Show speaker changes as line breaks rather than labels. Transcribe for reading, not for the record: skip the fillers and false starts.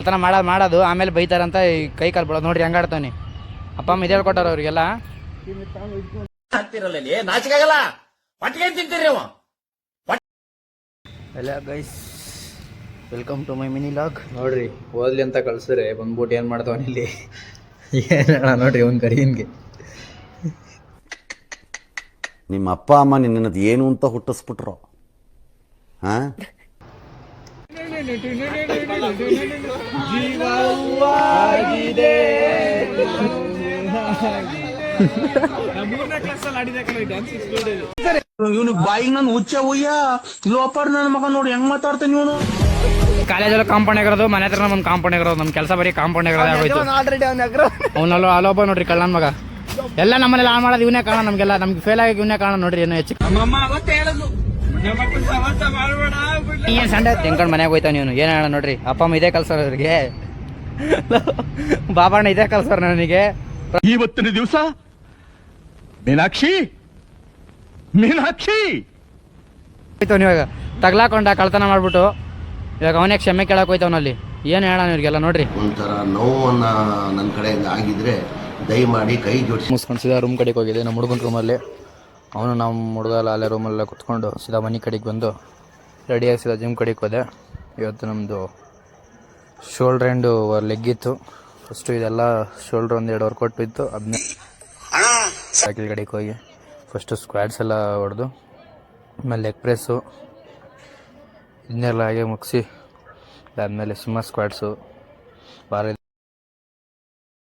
ಕಳ್ತನ ಮಾಡೋದು ಆಮೇಲೆ ಬೈತಾರಂತ ಈ ಕೈ ಕಾಲು ಬಿಡೋದು ನೋಡ್ರಿ ಹೆಂಗಾಡ್ತಾನೆ. ಅಪ್ಪ ಅಮ್ಮ ಇದೇಳಿ ಕೊಟ್ಟಾರ ಅವ್ರಿಗೆಲ್ಲ. ಎಲ್ಲ guys welcome to my mini log. ನೋಡ್ರಿ ಓದ್ಲಿ ಅಂತ ಕಳ್ಸಿದ್ರೆ ಬಂದ್ಬಿಟ್ಟು ಏನು ಮಾಡ್ತಾವನ ಇಲ್ಲಿ ಏನ ನೋಡ್ರಿ ಒಂದು ಕರೀನ್ಗೆ.
ನಿಮ್ಮ ಅಪ್ಪ ಅಮ್ಮ ನಿನ್ನದು ಏನು ಅಂತ ಹುಟ್ಟಿಸ್ಬಿಟ್ರು. ಹಾಂ
ಇವನು ಬಾಯಿಗೆ ನಾನು ಹುಚ್ಚ ಹುಯ್ಯ ಲೋಪರ್ ನನ್ನ ಮಗ ನೋಡಿ ಹೆಂಗ್ ಮಾತಾಡ್ತಾನೆ ಇವನು.
ಕಾಲೇಜಲ್ಲಿ ಕಾಂಪೌಂಡ್ ಆಗಿರೋದು, ಮನೆ ಹತ್ರ ಒಂದು ಕಾಂಪೌಂಡ್ ಆಗಿರೋದು, ನಮ್ಮ ಕೆಲಸ ಬರೀ ಕಾಂಪೌಂಡ್ ಆಗಿರೋದು ಆಗೋಯ್ತು. ಅವನಲ್ಲ ಅಲ್ಲೊಬ್ಬ ನೋಡ್ರಿ ಕಳ್ಳನ ಮಗ. ಎಲ್ಲ ನಮ್ಮನೆಲ್ಲ ಆನ್ ಮಾಡೋದು ಇವನೇ ಕಾರಣ, ನಮಗೆಲ್ಲ ನಮ್ಗೆ ಫೇಲ್ ಆಗಿ ಇವನೇ ಕಾರಣ ನೋಡ್ರಿ. ಏನೋ ಹೆಚ್ಚು ಏನ್ ಸಂಡೆ ತೆಂಕೊಂಡು ಮನೆಗೆ ಹೋಯ್ತಾವ ನೀನು ಏನ್ ಹೇಳ ನೋಡ್ರಿ. ಅಪ್ಪ ಅಮ್ಮ ಇದೇ ಕಲ್ಸೋರು ಅವ್ರಿಗೆ, ಬಾಬಣ್ಣ ಇದೇ ಕಲ್ಸೋರು ನನಗೆ.
ಇವತ್ತಿನ ದಿವಸ ಮೀನಾಕ್ಷಿ
ಹೋಯ್ತವ್ ಇವಾಗ ತಗ್ಲಾಕೊಂಡ ಕಳ್ತನ ಮಾಡ್ಬಿಟ್ಟು ಇವಾಗ ಅವನೇ ಕ್ಷಮೆ ಕೇಳಕ್ ಹೋಯ್ತವನಲ್ಲಿ. ಏನ್ ಹೇಳ ಇವ್ರಿಗೆಲ್ಲ ನೋಡ್ರಿ.
ಒಂಥರ ನೋವನ್ನ ನನ್ನ ಕಡೆಯಿಂದ ಆಗಿದ್ರೆ ದಯಮಾಡಿ ಕೈ ಜೋಡಿಸಿ.
ಮುಗಿಸ್ಕೊಂಡು ಸೀದಾ ರೂಮ್ ಕಡೆಗೆ ಹೋಗಿದೆ, ನಮ್ಮ ಹುಡುಗನ ರೂಮಲ್ಲಿ. ಅವನು ನಮ್ಮ ಹುಡುಗಲ್ಲ ಅಲ್ಲೇ ರೂಮಲ್ಲೇ ಕುತ್ಕೊಂಡು ಸೀದಾ ಮನೆ ಕಡೆಗೆ ಬಂದು ರೆಡಿಯಾಗಿ ಸೀದಾ ಜಿಮ್ ಕಡೆಗೆ ಹೋದೆ. ಇವತ್ತು ನಮ್ಮದು ಶೋಲ್ಡ್ರ್ ಆ್ಯಂಡು ಲೆಗ್ ಇತ್ತು. ಫಸ್ಟು ಇದೆಲ್ಲ ಶೋಲ್ಡ್ರ್ 1-2 ವರ್ಕೌಟ್ ಇತ್ತು. ಅದನ್ನೇ ಸೈಕಲ್ ಕಡೆಗೆ ಹೋಗಿ ಫಸ್ಟು ಸ್ಕ್ವಾಡ್ಸ್ ಎಲ್ಲ ಹೊಡೆದು ಆಮೇಲೆ ಲೆಗ್ ಪ್ರೆಸ್ಸು ಇದನ್ನೆಲ್ಲ ಹಾಗೆ ಮುಗಿಸಿ ಅದಾದಮೇಲೆ ಸಿಂಹ ಸ್ಕ್ವಾಡ್ಸು ಬಾರ